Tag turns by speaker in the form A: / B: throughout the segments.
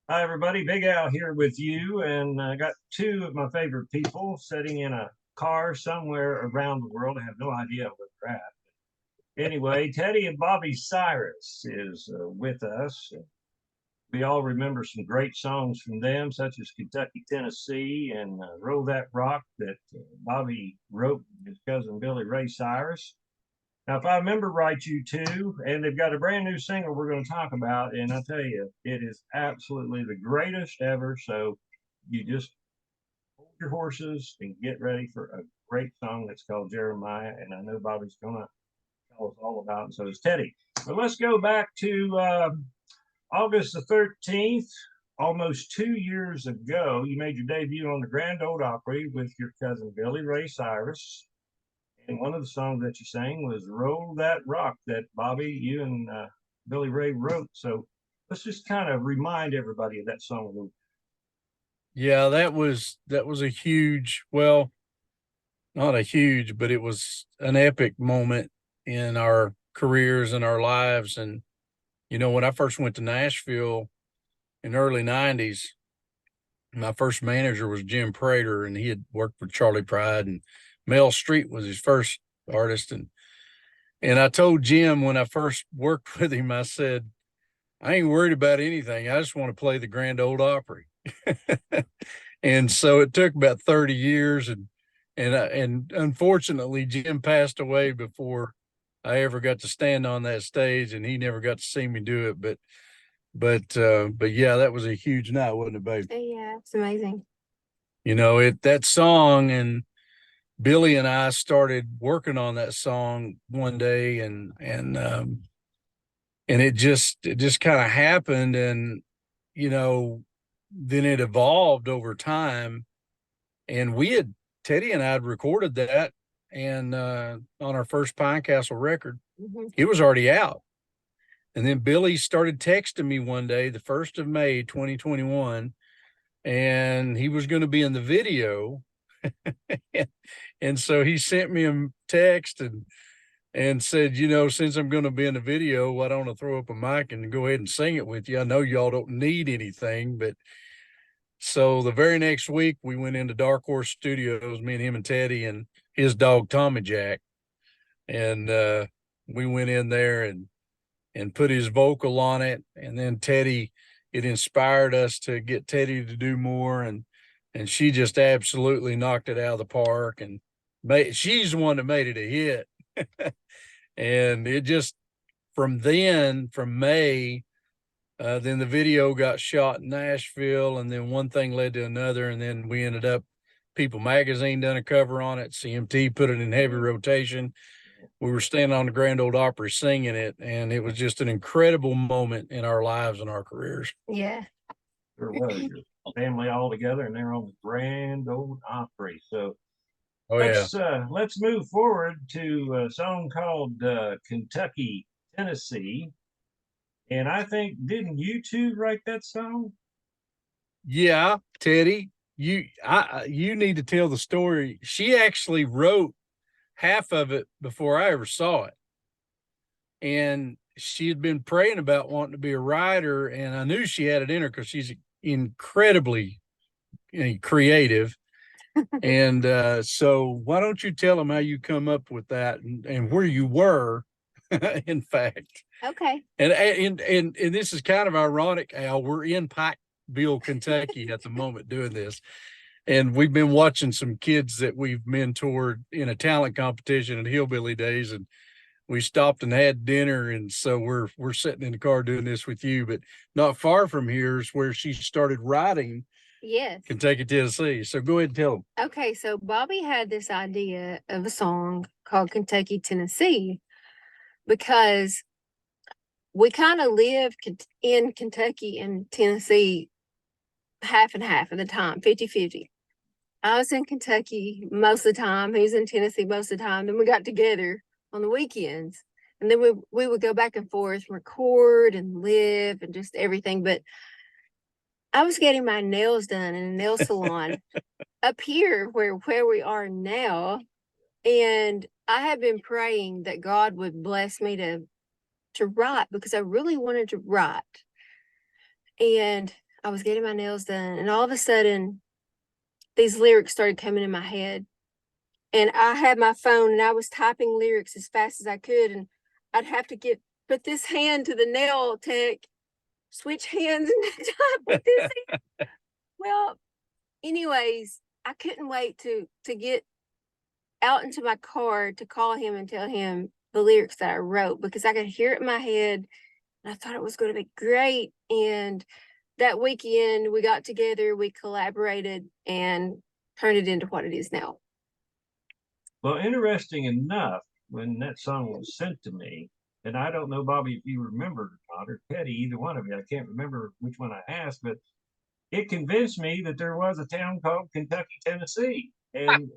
A: Hi, everybody. Big Al here with you, and I got two of my favorite people sitting in a car somewhere around the world. I have no idea where they're at. Anyway, Teddy and Bobby Cyrus is with us. We all remember some great songs from them, such as Kentucky, Tennessee, and Roll That Rock that Bobby wrote with his cousin Billy Ray Cyrus. Now, if I remember right, you two, and they've got a brand new single we're going to talk about, and I tell you, it is absolutely the greatest ever. So you just hold your horses and get ready for a great song that's called Jeremiah, and I know Bobby's going to tell us all about it, and so is Teddy. But let's go back to August the 13th, almost 2 years ago. You made your debut on the Grand Ole Opry with your cousin Billy Ray Cyrus. And one of the songs that you sang was Roll That Rock that Bobby, you and Billy Ray wrote. So let's just kind of remind everybody of that song.
B: Yeah, that was a huge, well, not a huge, but it was an epic moment in our careers and our lives. And when I first went to Nashville in the early '90s, my first manager was Jim Prater, and he had worked with Charlie Pride, and Mel Street was his first artist. And I told Jim when I first worked with him, I said, I ain't worried about anything. I just want to play the Grand Ole Opry. And so it took about 30 years, and unfortunately Jim passed away before I ever got to stand on that stage, and he never got to see me do it. But yeah, that was a huge night, wasn't it, babe?
C: Yeah, it's amazing.
B: That song, and Billy and I started working on that song one day, and it just kind of happened. And you know then it evolved over time, and Teddy and I had recorded that, and on our first Pine Castle record. It was already out. And then Billy started texting me one day, the 1st of May 2021, and he was going to be in the video. And so he sent me a text and said, since I'm going to be in the video, why don't I throw up a mic and go ahead and sing it with you? I know y'all don't need anything, but so the very next week we went into Dark Horse Studios, me and him and Teddy and his dog Tommy Jack, and we went in there and put his vocal on it. And then it inspired us to get Teddy to do more, and she just absolutely knocked it out of the park, and she's the one that made it a hit. And it just, from May, then the video got shot in Nashville, and then one thing led to another, and then we ended up, People Magazine done a cover on it, CMT put it in heavy rotation. We were standing on the Grand Ole Opry singing it, and it was just an incredible moment in our lives and our careers.
C: Yeah.
A: There was your family all together, and they're on the Grand Ole Opry. So let's move forward to a song called Kentucky, Tennessee. And I think, didn't you two write that song?
B: Yeah, Teddy, you need to tell the story. She actually wrote half of it before I ever saw it. And she had been praying about wanting to be a writer, and I knew she had it in her because she's incredibly creative. And so why don't you tell them how you come up with that, and where you were, in fact.
C: Okay.
B: And this is kind of ironic, Al. We're in Pikeville, Kentucky at the moment doing this. And we've been watching some kids that we've mentored in a talent competition at Hillbilly Days, and we stopped and had dinner. And so we're sitting in the car doing this with you. But not far from here is where she started writing.
C: Yes.
B: Kentucky, Tennessee. So go ahead and tell them.
C: Okay, so Bobby had this idea of a song called Kentucky, Tennessee, because we kind of lived in Kentucky and Tennessee half and half of the time, 50-50. I was in Kentucky most of the time. He was in Tennessee most of the time. Then we got together on the weekends. And then we would go back and forth, record and live and just everything. But I was getting my nails done in a nail salon up here where we are now. And I have been praying that God would bless me to write, because I really wanted to write. And I was getting my nails done, and all of a sudden, these lyrics started coming in my head. And I had my phone and I was typing lyrics as fast as I could. And I'd have to put this hand to the nail tech, switch hands and type with this hand. Well, anyways, I couldn't wait to get out into my car to call him and tell him the lyrics that I wrote, because I could hear it in my head and I thought it was going to be great. And that weekend we got together, we collaborated and turned it into what it is now.
A: Well, interesting enough, when that song was sent to me, and I don't know, Bobby, if you remember or not, or Teddy, either one of you, I can't remember which one I asked, but it convinced me that there was a town called Kentucky, Tennessee. And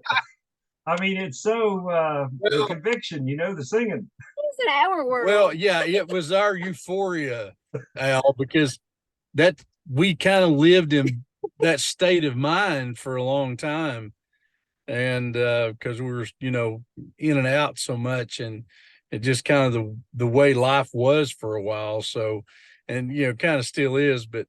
A: I mean, it's so the conviction, you know, the singing.
C: It's an hour world.
B: Well, yeah, it was our euphoria, Al, because that we kind of lived in that state of mind for a long time. And because we were, you know, in and out so much, and it just kind of the way life was for a while. So, and you know, kind of still is, but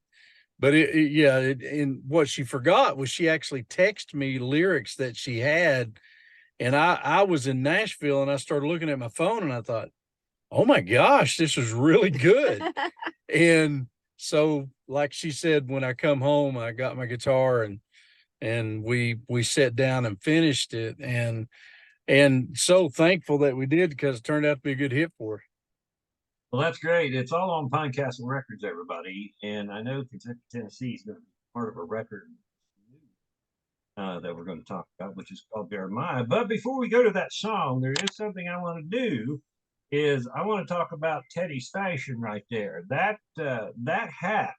B: and what she forgot was she actually texted me lyrics that she had, and I was in Nashville and I started looking at my phone and I thought, oh my gosh, this is really good. And so, like she said, when I come home, I got my guitar and we sat down and finished it, and so thankful that we did, because it turned out to be a good hit for her.
A: Well, that's great. It's all on Pine Castle Records, everybody. And I know Kentucky, Tennessee is going to be part of a record that we're going to talk about, which is called Jeremiah. But before we go to that song, there is something I want to do. Is I want to talk about Teddy's fashion right there. That hat.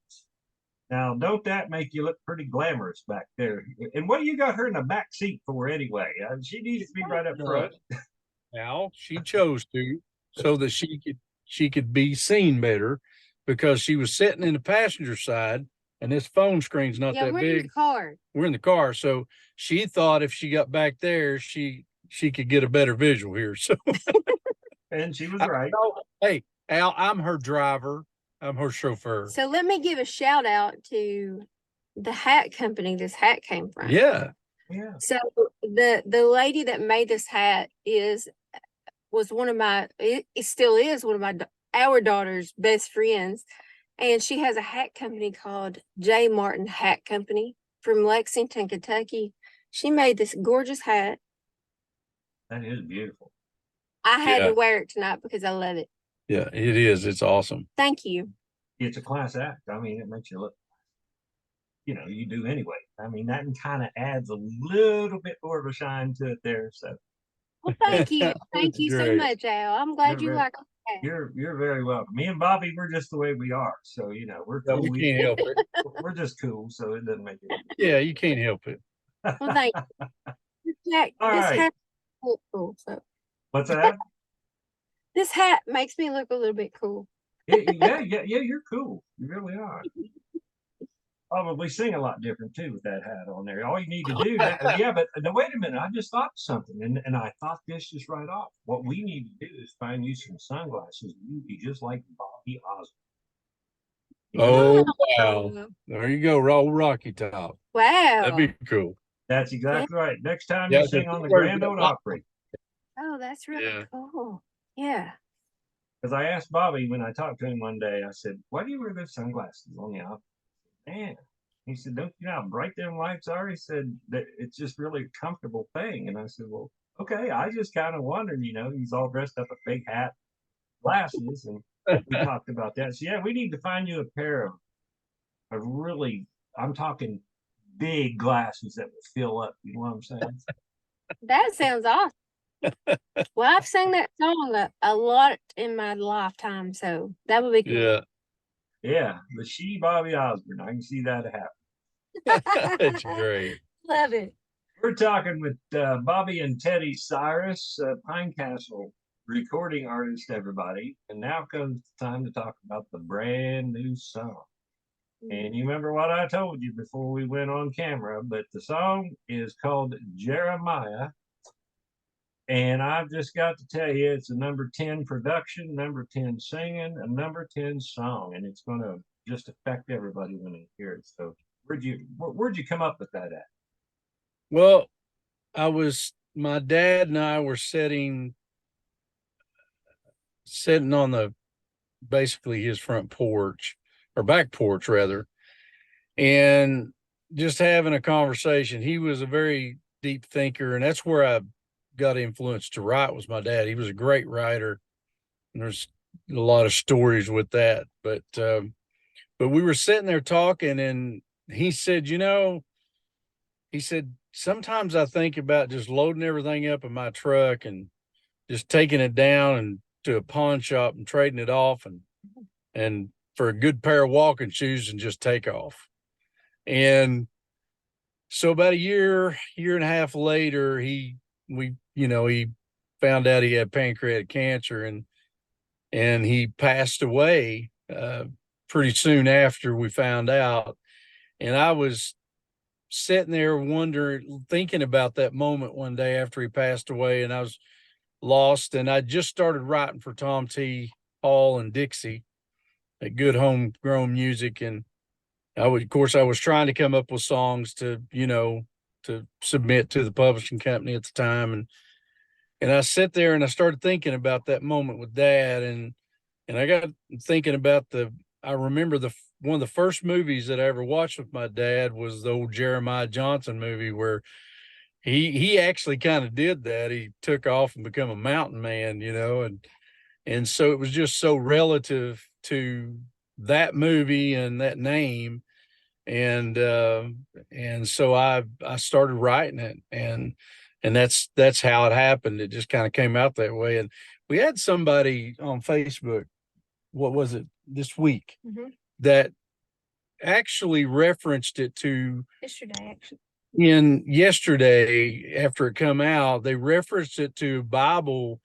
A: Now, don't that make you look pretty glamorous back there? And what do you got her in the back seat for anyway? She needs to be right up front.
B: Al, she chose to, so that she could be seen better, because she was sitting in the passenger side and this phone screen's not that
C: we're
B: big.
C: in the car.
B: We're in the car. So she thought if she got back there, she could get a better visual here. So
A: and she was right.
B: Hey, Al, I'm her driver. I'm her chauffeur.
C: So let me give a shout out to the hat company this hat came from.
B: Yeah.
A: Yeah.
C: So the lady that made this hat was one of my, it still is one of our daughter's best friends. And she has a hat company called J. Martin Hat Company from Lexington, Kentucky. She made this gorgeous hat.
A: That is beautiful.
C: I had to wear it tonight because I love it.
B: Yeah, it is. It's awesome.
C: Thank you.
A: It's a class act. I mean, it makes you look, you know, you do anyway. I mean, that kind of adds a little bit more of a shine to it there. So,
C: well, thank you. Thank you so much, Al. I'm glad you like that.
A: You're very welcome. Me and Bobby, we're just the way we are. So, you know, we're cool.
B: We can't help it.
A: We're just cool. So it doesn't make it.
B: Yeah, you can't help it.
C: Well, thank you. This hat looks cool. So.
A: What's that?
C: This hat makes me look a little bit cool.
A: Yeah, you're cool. You really are. Probably sing a lot different too with that hat on there. All you need to do, but no, wait a minute. I just thought something, and I thought this just right off. What we need to do is find you some sunglasses. You'd be just like Bobby Osborne.
B: Oh, wow. There you go, Rocky Top.
C: Wow.
B: That'd be cool.
A: That's exactly right. Next time you sing on the Grand Ole Opry.
C: Oh, that's really cool. Yeah.
A: Because I asked Bobby when I talked to him one day, I said, why do you wear those sunglasses on the Opry? Man, he said, don't you know how bright them lights are? He said that it's just really a comfortable thing. And I said, well, okay. I just kind of wondered, you know, he's all dressed up, a big hat, glasses, and we talked about that. So yeah, we need to find you a pair of really, I'm talking big glasses that will fill up. You know what I'm saying?
C: That sounds awesome. Well, I've sang that song a lot in my lifetime, so that would be cool.
A: Yeah, the She Bobby Osborne. I can see that happen.
B: That's great.
C: Love it.
A: We're talking with Bobby and Teddi Cyrus, Pine Castle recording artist, everybody. And now comes the time to talk about the brand new song. And you remember what I told you before we went on camera, but the song is called Jeremiah. And I've just got to tell you, it's a number 10 production, number 10 singing, a number 10 song. And it's going to just affect everybody when they hear it. So where'd you come up with that at?
B: Well, my dad and I were sitting on the basically his front porch or back porch rather, and just having a conversation. He was a very deep thinker, and that's where I got influenced to write was my dad. He was a great writer, and there's a lot of stories with that. But we were sitting there talking, and he said, he said, sometimes I think about just loading everything up in my truck and just taking it down and to a pawn shop and trading it off and for a good pair of walking shoes and just take off. And so about a year and a half later, he found out he had pancreatic cancer and he passed away pretty soon after we found out. And I was sitting there thinking about that moment one day after he passed away, and I was lost. And I just started writing for Tom T. Hall and Dixie, a good homegrown music. And I was trying to come up with songs to submit to the publishing company at the time. And I sat there and I started thinking about that moment with Dad. And I got thinking about I remember one of the first movies that I ever watched with my dad was the old Jeremiah Johnson movie where he actually kind of did that. He took off and become a mountain man, and so it was just so relative to that movie and that name. And so I started writing it, and that's how it happened. It just kind of came out that way. And we had somebody on Facebook, what was it, this week, that actually referenced it to yesterday after it come out. They referenced it to Bible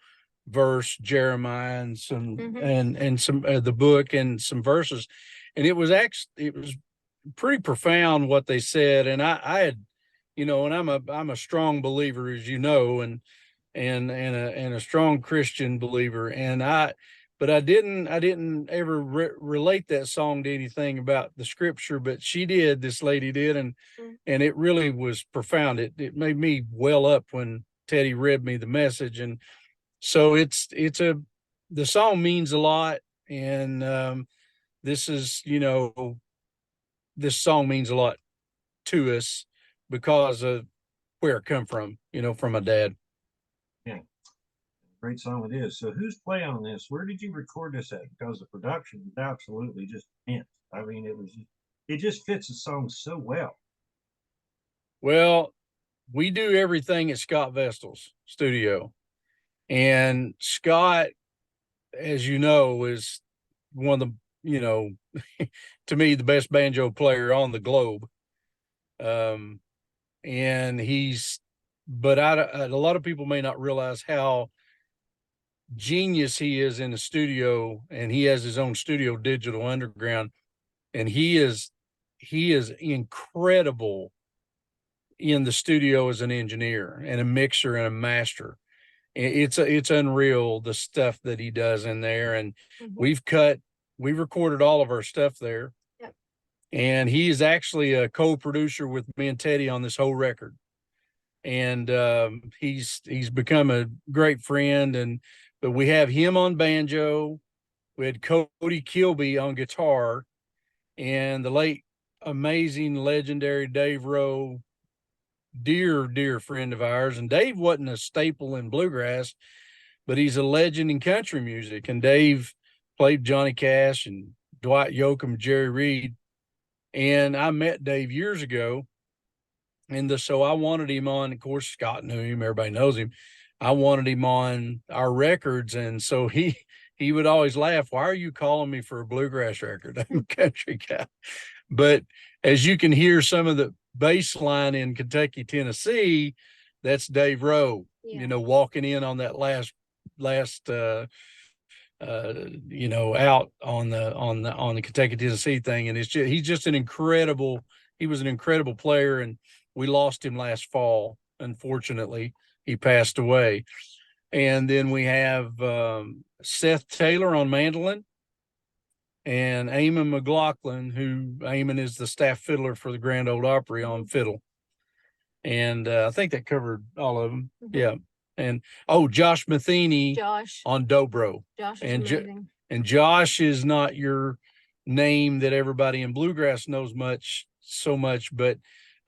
B: verse Jeremiah and some and some the book and some verses, and it was pretty profound what they said. And I had, and I'm a strong believer, as you know, and a strong Christian believer, but I didn't ever relate that song to anything about the scripture, but this lady did, and it really was profound. It made me well up when Teddy read me the message. And so the song means a lot. And this song means a lot to us because of where it come from, from my dad.
A: Yeah. Great song it is. So who's playing on this? Where did you record this at? Because the production is absolutely just immense. I mean, it just fits the song so well.
B: Well, we do everything at Scott Vestal's studio. And Scott, as you know, is one of the, to me, the best banjo player on the globe. And but a lot of people may not realize how genius he is in the studio, and he has his own studio, Digital Underground, and he is incredible in the studio as an engineer and a mixer and a master. It's unreal the stuff that he does in there. And we recorded all of our stuff there. Yep. And he is actually a co-producer with me and Teddy on this whole record. And he's become a great friend. But we have him on banjo. We had Cody Kilby on guitar, and the late, amazing, legendary Dave Rowe, dear friend of ours. And Dave wasn't a staple in bluegrass, but he's a legend in country music. And Dave played Johnny Cash and Dwight Yoakam, Jerry Reed. And I met Dave years ago. And so I wanted him on. Of course, Scott knew him. Everybody knows him. I wanted him on our records. And so he would always laugh. Why are you calling me for a bluegrass record? I'm a country guy. But as you can hear some of the bass line in Kentucky, Tennessee, that's Dave Rowe, walking in on that last out on the Kentucky, Tennessee thing. And he's just he was an incredible player, and we lost him last fall. Unfortunately, he passed away. And then we have Seth Taylor on mandolin, and Eamon McLaughlin, who Eamon is the staff fiddler for the Grand Ole Opry on fiddle. And I think that covered all of them. Yeah. And Josh Matheny on dobro.
C: Josh is
B: and
C: amazing.
B: And Josh is not your name that everybody in bluegrass knows so much, but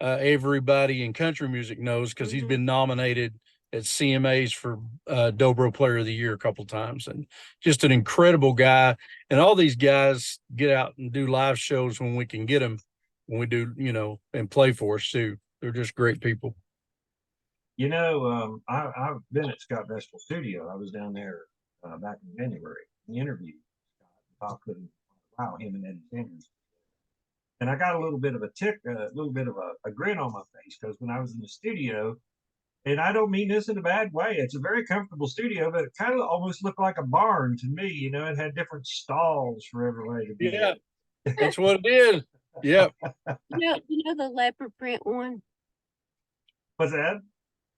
B: everybody in country music knows, because he's been nominated at CMAs for Dobro Player of the Year a couple times, and just an incredible guy. And all these guys get out and do live shows when we can get them, when we do, and play for us too. They're just great people.
A: I've been at Scott Vestal Studio. I was down there back in January. The interview, Scott couldn't allow him and Eddie Sanders. And I got a little bit of a grin on my face, because when I was in the studio, and I don't mean this in a bad way, it's a very comfortable studio, but it kind of almost looked like a barn to me. It had different stalls for everybody to be.
B: Yeah, that's what it is. Yep.
C: The leopard print one.
A: What's that?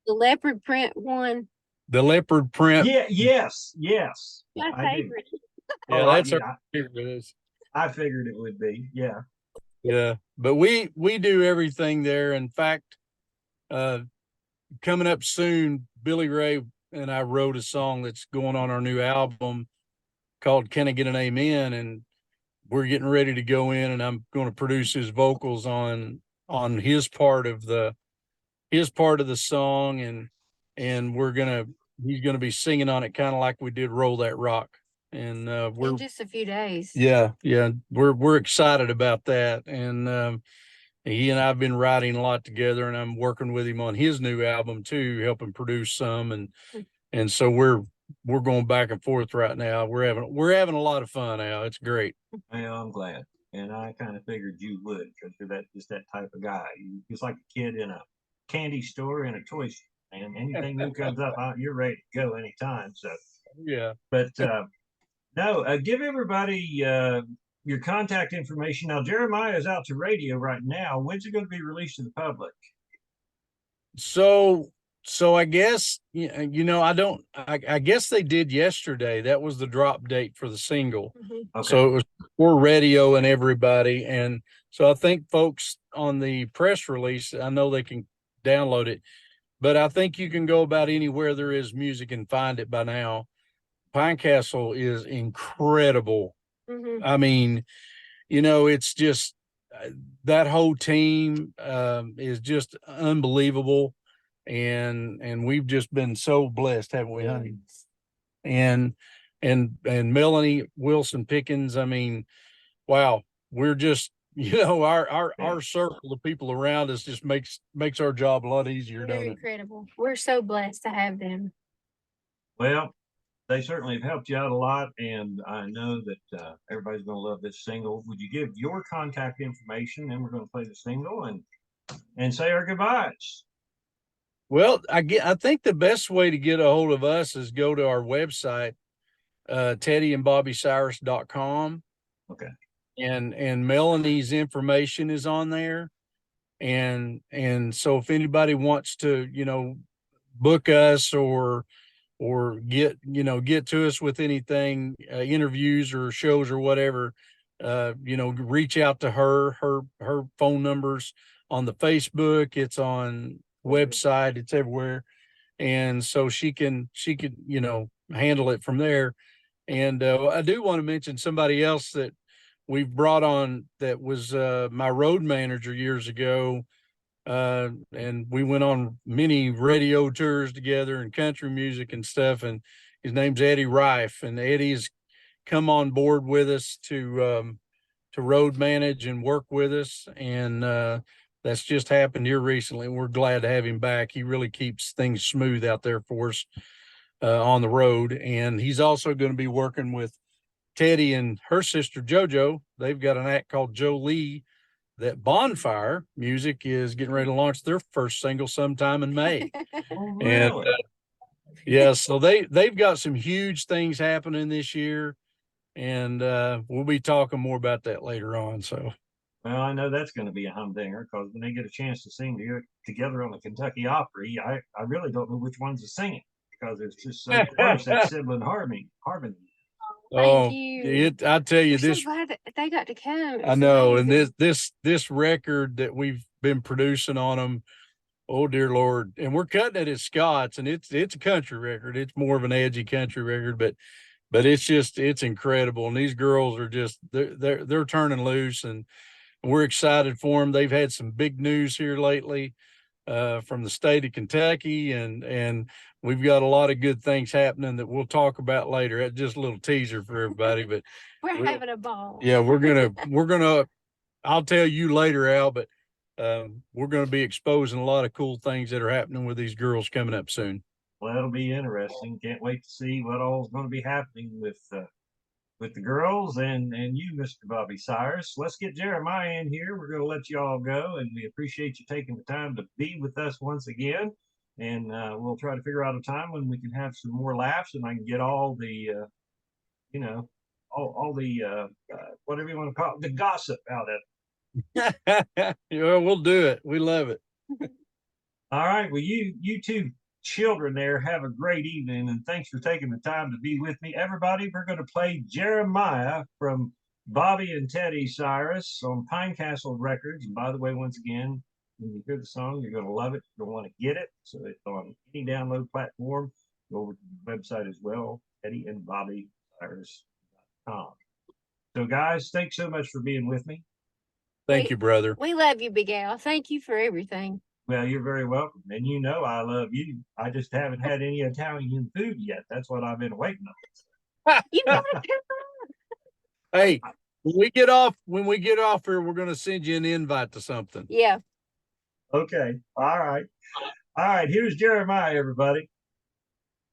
C: The leopard print one.
B: The leopard print.
A: Yeah. Yes.
C: My favorite.
B: Yeah, that's our favorite.
A: I figured it would be. Yeah.
B: Yeah, but we do everything there. In fact, coming up soon, Billy Ray and I wrote a song that's going on our new album called "Can I Get an Amen?" and we're getting ready to go in, and I'm going to produce his vocals on his part of the song, and he's gonna be singing on it, kind of like we did "Roll That Rock." And we're
C: in just a few days.
B: Yeah, we're excited about that. And he and I've been writing a lot together, and I'm working with him on his new album too, helping produce some, and so we're going back and forth right now. We're having a lot of fun now. It's great.
A: Well, I'm glad, and I kind of figured you would, because you're that type of guy. You're just like a kid in a candy store and a toy store, and anything new comes up, you're ready to go anytime. So
B: yeah,
A: but. No, give everybody your contact information. Now, Jeremiah is out to radio right now. When's it going to be released to the public?
B: So I guess, I guess they did yesterday. That was the drop date for the single.
A: Okay.
B: So it was for radio and everybody. And so I think folks on the press release, I know they can download it, but I think you can go about anywhere there is music and find it by now. Pine Castle is incredible. I mean, it's just that whole team is just unbelievable, and we've just been so blessed, haven't we, honey? And Melanie Wilson Pickens. I mean, wow, we're just our circle of people around us just makes our job a lot easier.
C: They're incredible. We're so blessed to have them.
A: Well, they certainly have helped you out a lot, and I know that everybody's going to love this single. Would you give your contact information, and we're going to play the single and say our goodbyes?
B: Well, I think the best way to get a hold of us is go to our website, teddyandbobbycyrus.com.
A: Okay.
B: And Melanie's information is on there, and so if anybody wants to book us or get to us with anything, interviews or shows or whatever, reach out to her phone number's on the Facebook, it's on website, it's everywhere. And so she could handle it from there. And I do want to mention somebody else that we've brought on that was my road manager years ago. And we went on many radio tours together and country music and stuff. And his name's Eddie Rife, and Eddie's come on board with us to road manage and work with us. And that's just happened here recently. We're glad to have him back. He really keeps things smooth out there for us on the road. And he's also going to be working with Teddi and her sister JoJo. They've got an act called Jolie that Bonfire Music is getting ready to launch their first single sometime in May.
A: Oh, really?
B: And so they've got some huge things happening this year, and we'll be talking more about that later on. So,
A: well, I know that's going to be a humdinger, because when they get a chance to sing together on the Kentucky Opry, I really don't know which one's to sing it, because it's just so close, that sibling harmony.
B: Oh,
C: you.
B: I tell you
C: We're so
B: this,
C: glad that they got to come.
B: I
C: It's
B: know, and
C: amazing.
B: this record that we've been producing on them, oh dear Lord, and we're cutting it at Scott's, and it's a country record. It's more of an edgy country record, but it's incredible, and these girls are just they're turning loose, and we're excited for them. They've had some big news here lately from the state of Kentucky, and we've got a lot of good things happening that we'll talk about later. That's just a little teaser for everybody, but
C: We're
B: we'll-
C: having a ball.
B: yeah, we're gonna. I'll tell you later, Al, but we're gonna be exposing a lot of cool things that are happening with these girls coming up soon.
A: Well, it'll be interesting. Can't wait to see what all's going to be happening with the girls and you, Mr. Bobby Cyrus. Let's get Jeremiah in here. We're going to let you all go, and we appreciate you taking the time to be with us once again. And we'll try to figure out a time when we can have some more laughs, and I can get all the, you know, all the whatever you want to call it, the gossip out of it.
B: Yeah, we'll do it. We love it.
A: All right. Well, you two children there have a great evening, and thanks for taking the time to be with me. Everybody, we're going to play Jeremiah from Bobby and Teddi Cyrus on Pine Castle Records. And by the way, once again, when you hear the song, you're going to love it. You're going to want to get it. So it's on any download platform. Go over to the website as well, Teddi and Bobby Cyrus.com. So, guys, thanks so much for being with me.
B: Thank you, brother.
C: We love you, Big Al. Thank you for everything.
A: Well, you're very welcome. And you know I love you. I just haven't had any Italian food yet. That's what I've been waiting on.
C: You gotta come on.
B: Hey, when we get off here, we're gonna send you an invite to something.
C: Yeah.
A: Okay. All right. All right. Here's Jeremiah, everybody.